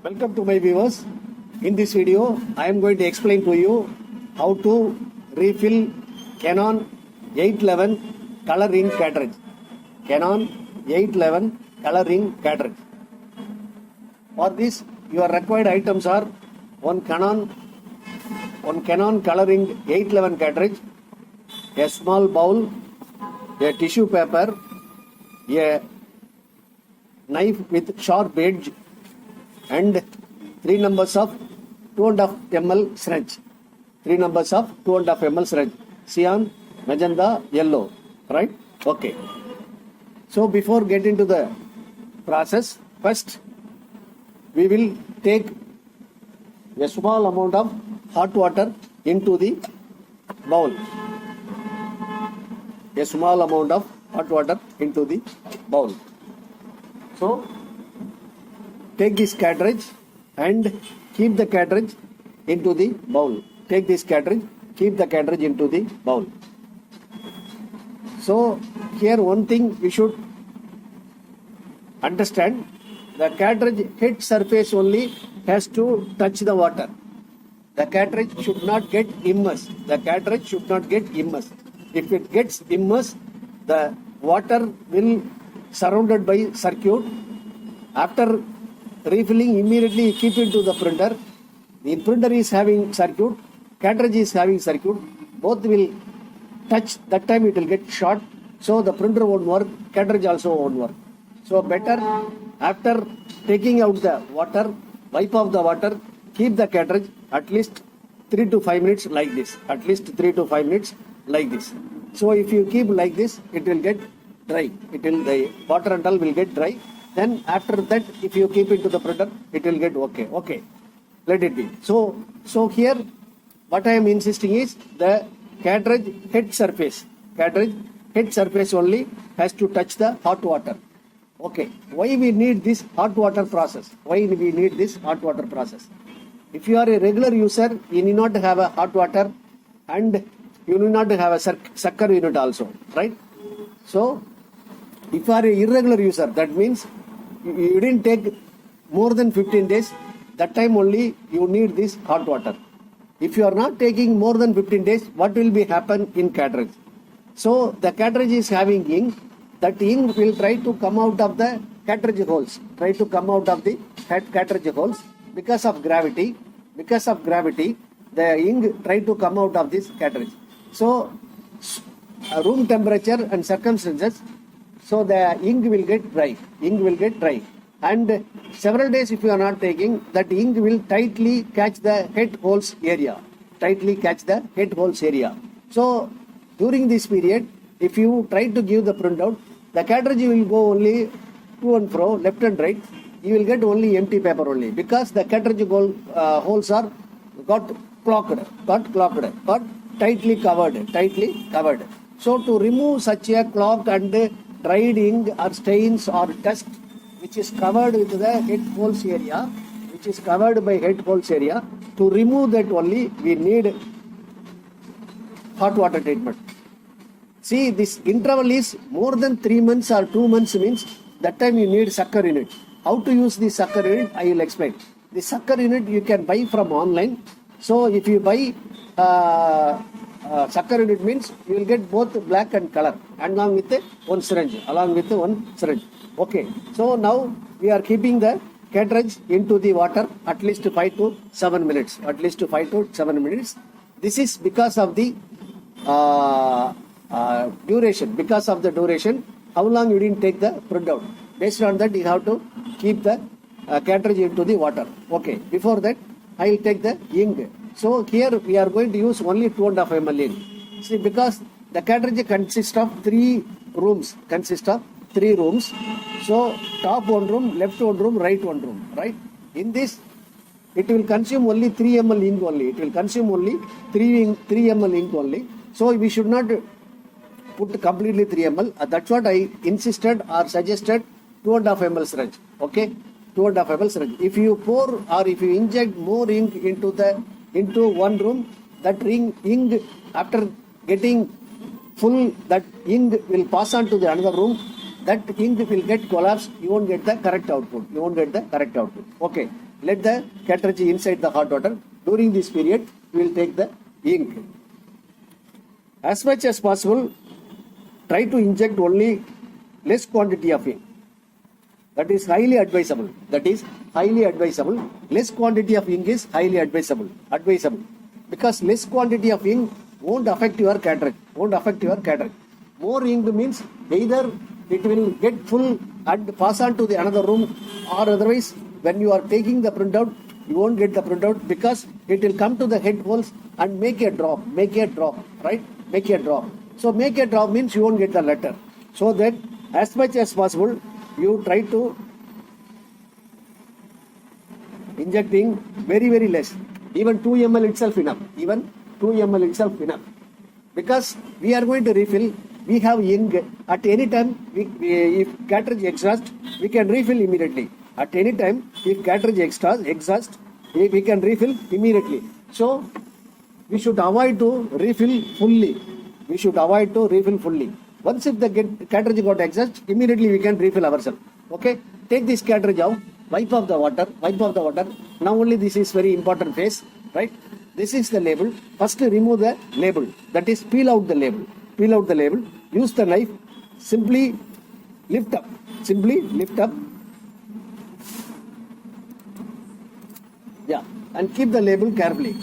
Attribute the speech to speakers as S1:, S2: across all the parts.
S1: Welcome to my viewers. In this video, I am going to explain to you how to refill CANON 811 color ink cartridge. CANON 811 color ink cartridge. For this, your required items are one CANON color ink 811 cartridge, a small bowl, a tissue paper, a knife with sharp edge, and 3 numbers of 2.5 ml syringe. 3 numbers of 2.5 ml syringe. Cyan, magenta, yellow. Right? Okay. So before getting to the process, first we will take a small amount of hot water into the bowl. A small amount of hot water into the bowl. So take this cartridge and keep the cartridge into the bowl. Take this cartridge, keep the cartridge into the bowl. So here one thing we should understand, the cartridge head surface only has to touch the water. The cartridge should not get immersed. The cartridge should not get immersed. If it gets immersed, the water will surrounded by circuit. After refilling, immediately keep it to the printer. The printer is having circuit, cartridge is having circuit. Both will touch. That time it will get short. So the printer won't work, cartridge also won't work. So better after taking out the water, wipe off the water, keep the cartridge at least 3 to 5 minutes like this. At least 3 to 5 minutes like this. So if you keep like this, it will get dry. The water and all will get dry. Then after that, if you keep it to the printer, it will get okay. Okay, let it be. So here, what I am insisting is the cartridge head surface. Cartridge head surface only has to touch the hot water. Okay. Why we need this hot water process? Why we need this hot water process? If you are a regular user, you need not have a hot water and you need not have a sucker unit also, right? So if you are an irregular user, that means you didn't take more than 15 days, that time only you need this hot water. If you are not taking more than 15 days, what will be happen in cartridge? So the cartridge is having ink, that ink will try to come out of the cartridge holes, cartridge holes because of gravity. Because of gravity, the ink try to come out of this cartridge. So room temperature and circumstances, so the ink will get dry. And several days if you are not taking, that ink will tightly catch the head holes area. So during this period, if you try to give the printout, the cartridge will go only to and fro, left and right. You will get only empty paper only, because the cartridge holes are got tightly covered. So to remove such a clogged and dried ink or stains or dust which is covered with the head holes area, to remove that only we need hot water treatment. See, this interval is more than 3 months or 2 months, means that time you need sucker unit. How to use the sucker unit, I will explain. The sucker unit you can buy from online. So if you buy sucker unit, means you will get both black and color and along with one syringe. Okay. So now we are keeping the cartridge into the water at least 5 to 7 minutes. This is because of the duration. Because of the duration, how long you didn't take the printout. Based on that, you have to keep the cartridge into the water. Okay. Before that, I will take the ink. So here we are going to use only 2.5 ml ink. See, because the cartridge consists of 3 rooms. So top one room, left one room, right one room. Right. In this, it will consume only 3 ml ink only. 3 ml ink only. So we should not put completely 3 ml. That's what I insisted or suggested 2.5 ml syringe. Okay. 2.5 ml syringe. If you pour or if you inject more ink into one room, that ink after getting full, that ink will pass on to the another room. that ink will get collapsed. You won't get the correct output. You won't get the correct output. Okay. Let the cartridge inside the hot water. During this period, we will take the ink. As much as possible, try to inject only less quantity of ink. That is highly advisable. That is highly advisable. Less quantity of ink is highly advisable. Because less quantity of ink won't affect your cartridge. More ink means either it will get full and pass on to the another room, or otherwise when you are taking the printout, you won't get the printout because it will come to the head holes and make a drop, right? Make a drop. So make a drop means you won't get the letter. So that as much as possible, you try to inject ink very, very less. Even 2 ml itself enough. Because we are going to refill, we have ink at any time. If cartridge exhaust, we can refill immediately. At any time, if cartridge exhaust, we can refill immediately. So we should avoid to refill fully. Once if the cartridge got exhaust, immediately we can refill ourselves. Okay, take this cartridge out, wipe off the water. Now only this is very important phase, right? This is the label. First remove the label, that is peel out the label. Use the knife, simply lift up. Yeah, and keep the label carefully.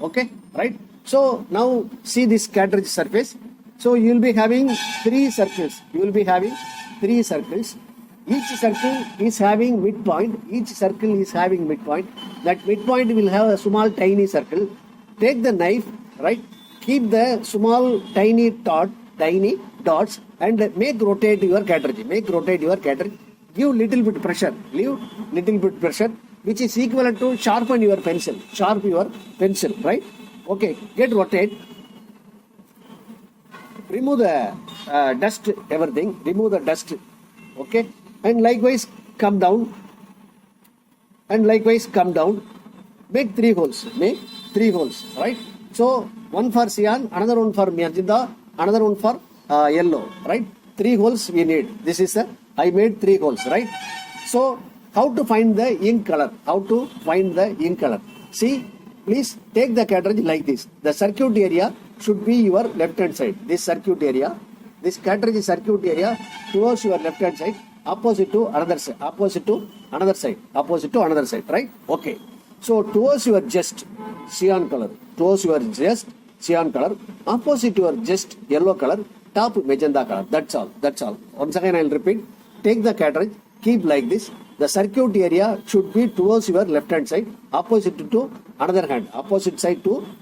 S1: Okay, right? So now see this cartridge surface. So you will be having 3 circles. Each circle is having midpoint. That midpoint will have a small tiny circle. Take the knife, right? Keep the small tiny dots and make rotate your cartridge. Give little bit pressure, which is equivalent to sharpen your pencil, right? Okay, get rotate. Remove the dust, everything. Okay, and likewise come down. Make 3 holes, right? So one for cyan, another one for magenta, another one for yellow, right? 3 holes we need. I made 3 holes, right? So how to find the ink color? See, please take the cartridge like this. The circuit area should be your left hand side. This cartridge circuit area towards your left hand side, opposite to another side, right? Okay. So towards your chest, cyan color. Opposite to your chest, yellow color. Top magenta color. That's all. Once again I will repeat. Take the cartridge, keep like this. The circuit area should be towards your left hand side, opposite side to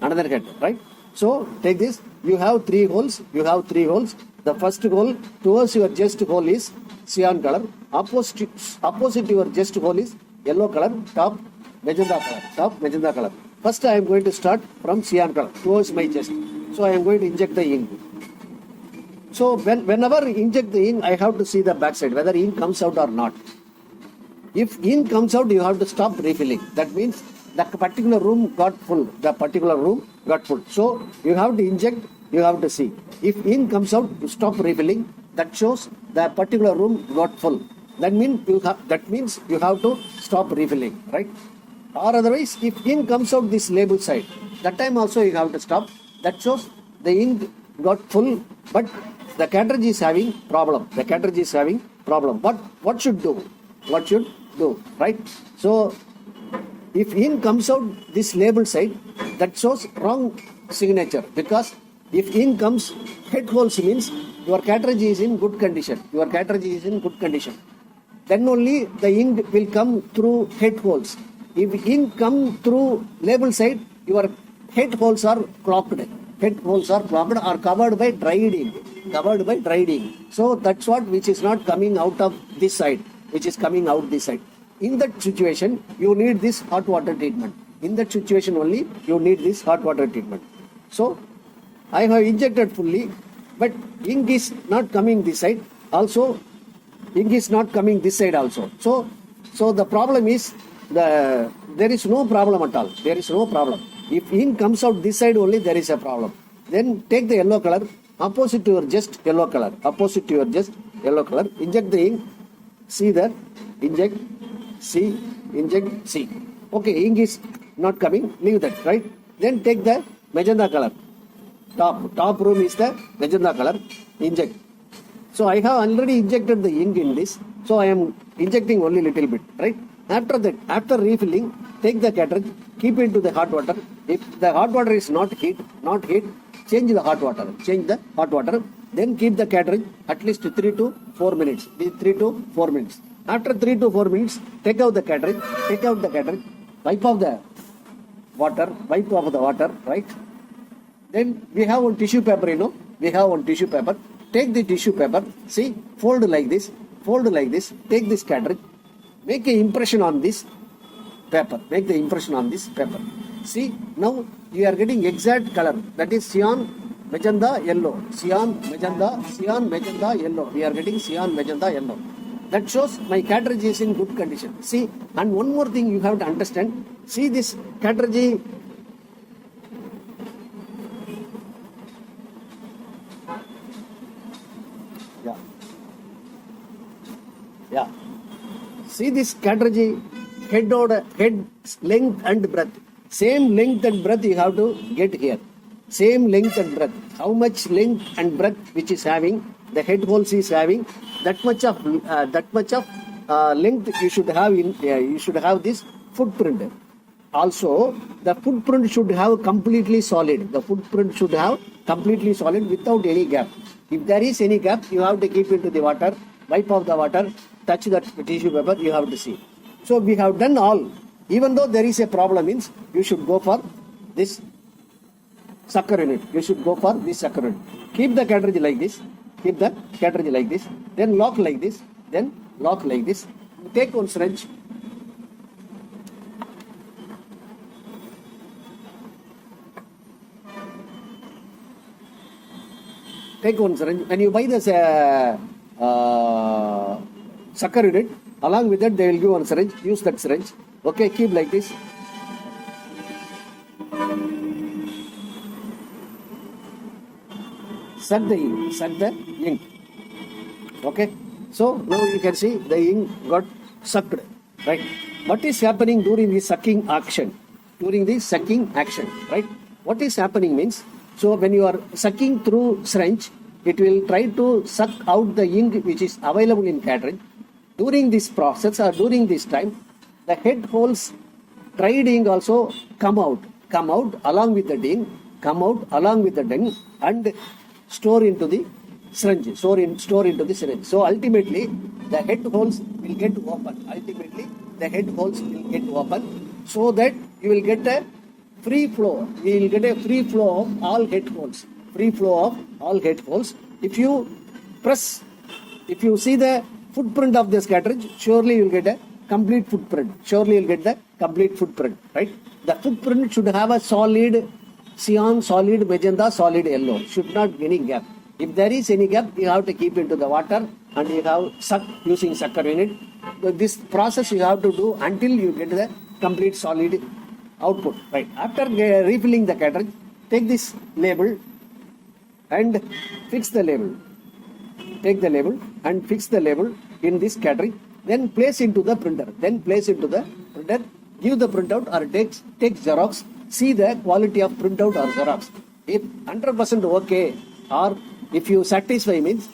S1: another hand, right? So take this. You have 3 holes. The first hole towards your chest hole is cyan color. Opposite your chest hole is yellow color. Top magenta color. First I am going to start from cyan color towards my chest. So I am going to inject the ink. So whenever inject the ink, I have to see the back side, whether ink comes out or not. If ink comes out, you have to stop refilling. That means the particular room got full. So you have to inject, you have to see. If ink comes out, you stop refilling. That shows the particular room got full. That means you have to stop refilling, right? Or otherwise, if ink comes out this label side, that time also you have to stop. That shows the ink got full, but the cartridge is having problem. What should do? Right? So if ink comes out this label side, that shows wrong signature, because if ink comes head holes means your cartridge is in good condition. Then only the ink will come through head holes. If ink come through label side, your head holes are clogged. Or covered by dried ink. So that's what which is not coming out of this side, which is coming out this side. In that situation, you need this hot water treatment. So I have injected fully, but ink is not coming this side. Also, ink is not coming this side also. So the problem is there is no problem at all. If ink comes out this side only, there is a problem. Then take the yellow color, opposite to your chest, yellow color. yellow color. Inject the ink. See that. Inject. See. Inject. See. Okay, ink is not coming. Leave that, right? Then take the magenta color. Top room is the magenta color. Inject. So I have already injected the ink in this. So I am injecting only little bit, right? After that, after refilling, take the cartridge, keep it to the hot water. If the hot water is not heat, change the hot water. Change the hot water. Then keep the cartridge at least 3 to 4 minutes. 3 to 4 minutes. After 3 to 4 minutes, take out the cartridge. Wipe off the water, right? Then we have one tissue paper, Take the tissue paper, see, fold like this, take this cartridge, make an impression on this paper, See, now you are getting exact color, that is cyan, magenta, yellow, cyan, magenta, yellow. We are getting cyan, magenta, yellow. That shows my cartridge is in good condition. See, and one more thing you have to understand, see this cartridge. Yeah. See this cartridge head length and breadth. Same length and breadth you have to get here. Same length and breadth. How much length and breadth which is having, the head holes is having, that much of length you should have you should have this footprint. Also, the footprint should have completely solid. Without any gap. If there is any gap, you have to keep it to the water, wipe off the water, touch that tissue paper, you have to see. So we have done all. Even though there is a problem, means you should go for this sucker unit. Keep the cartridge like this. Then lock like this. Take one syringe. When you buy this sucker unit, along with that they will give one syringe. Use that syringe. Okay, keep like this. Suck the ink. Okay. So now you can see the ink got sucked. Right. What is happening during the sucking action? Right. What is happening means, so when you are sucking through syringe, it will try to suck out the ink which is available in cartridge. During this process or during this time, the head holes tried ink also come out along with the ink, and store into the syringe. So ultimately, the head holes will get open. So that you will get a free flow. Of all head holes. If you see the footprint of this cartridge, surely you will get a complete footprint. Right? The footprint should have a solid cyan, solid magenta, solid yellow. Should not be any gap. If there is any gap, you have to keep into the water and you have suck using sucker unit. This process you have to do until you get the complete solid output. Right. After refilling the cartridge, take this label and fix the label. Take the label and fix the label in this cartridge. Then place into the printer. Give the printout or take Xerox. See the quality of printout or Xerox. If 100% okay, or if you satisfy means,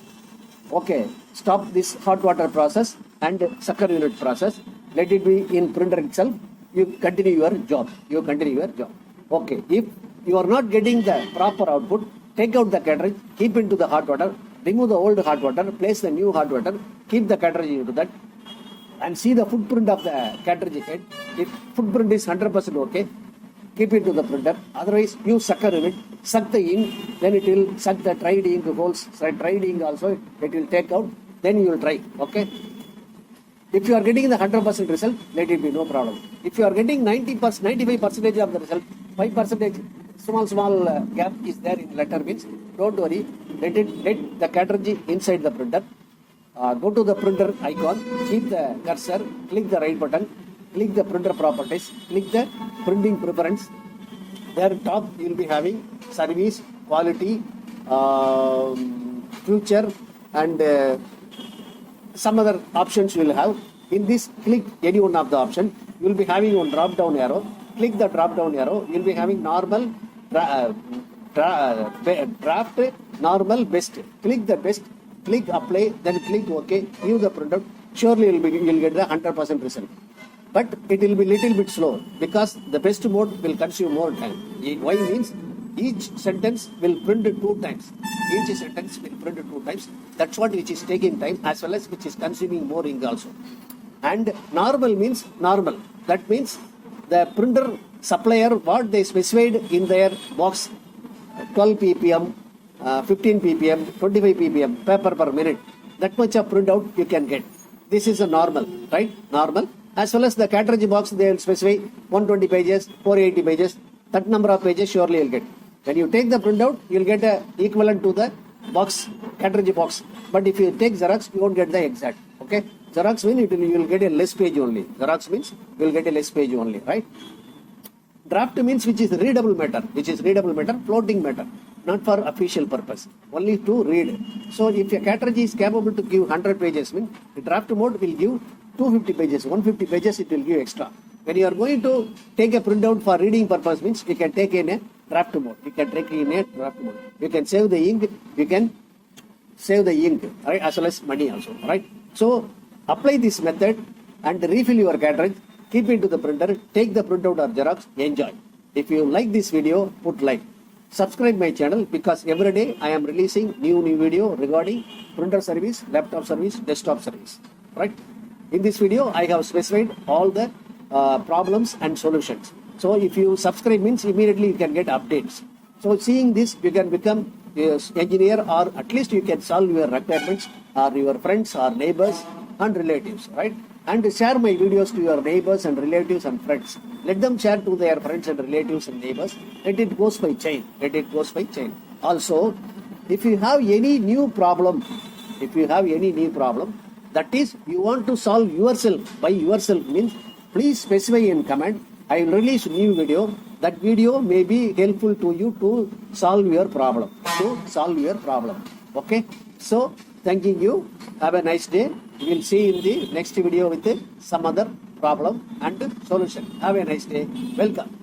S1: okay, stop this hot water process and sucker unit process. Let it be in printer itself. You continue your job. Okay. If you are not getting the proper output, take out the cartridge, keep into the hot water, remove the old hot water, place the new hot water, keep the cartridge into that, and see the footprint of the cartridge head. If footprint is 100% okay, keep it to the printer. Otherwise, use sucker unit, suck the ink, then it will suck the tried ink holes. Tried ink also, it will take out, then you will try. Okay. If you are getting the 100% result, let it be, no problem. If you are getting 95% of the result, 5% small gap is there in letter means, don't worry. Let the cartridge inside the printer. Go to the printer icon, keep the cursor, click the right button, click the printer properties, click the printing preference. There top you will be having service, quality, future, and some other options you will have. In this, click any one of the option. You will be having one drop down arrow. Click the drop down arrow. You will be having normal, draft, normal, best. Click the best. Click apply. Then click OK. Give the printout. Surely you will get the 100% result. But it will be little bit slow because the best mode will consume more time. Why means each sentence will print 2 times. Each sentence will print 2 times. That's what which is taking time as well as which is consuming more ink also. And normal means normal. That means the printer supplier what they specified in their box 12 ppm, 15 ppm, 25 ppm paper per minute. That much of printout you can get. This is a normal, right? Normal. As well as the cartridge box, they will specify 120 pages, 480 pages. That number of pages surely you'll get. When you take the printout, you'll get a equivalent to the box, cartridge box. But if you take Xerox, you won't get the exact. Okay? Xerox means you will get a less page only. Xerox means you will get a less page only, right? Draft means which is readable matter, floating matter, not for official purpose, only to read. So if a cartridge is capable to give 100 pages, means the draft mode will give 250 pages, 150 pages it will give extra. When you are going to take a printout for reading purpose, means you can take in a draft mode. You can take in a draft mode. You can save the ink. You can save the ink, right? As well as money also, right? So apply this method and refill your cartridge. Keep it to the printer. Take the printout or Xerox. Enjoy. If you like this video, put like. Subscribe my channel because every day I am releasing new video regarding printer service, laptop service, desktop service, right? In this video, I have specified all the problems and solutions. So if you subscribe means immediately you can get updates. So seeing this, you can become an engineer or at least you can solve your requirements or your friends or neighbors and relatives, right? And share my videos to your neighbors and relatives and friends. Let them share to their friends and relatives and neighbors. Let it goes by chain. Also, if you have any new problem, that is, you want to solve yourself, by yourself means, please specify in comment. I will release new video. That video may be helpful to you to solve your problem. Okay? So, thanking you. Have a nice day. We will see in the next video with some other problem and solution. Have a nice day. Welcome.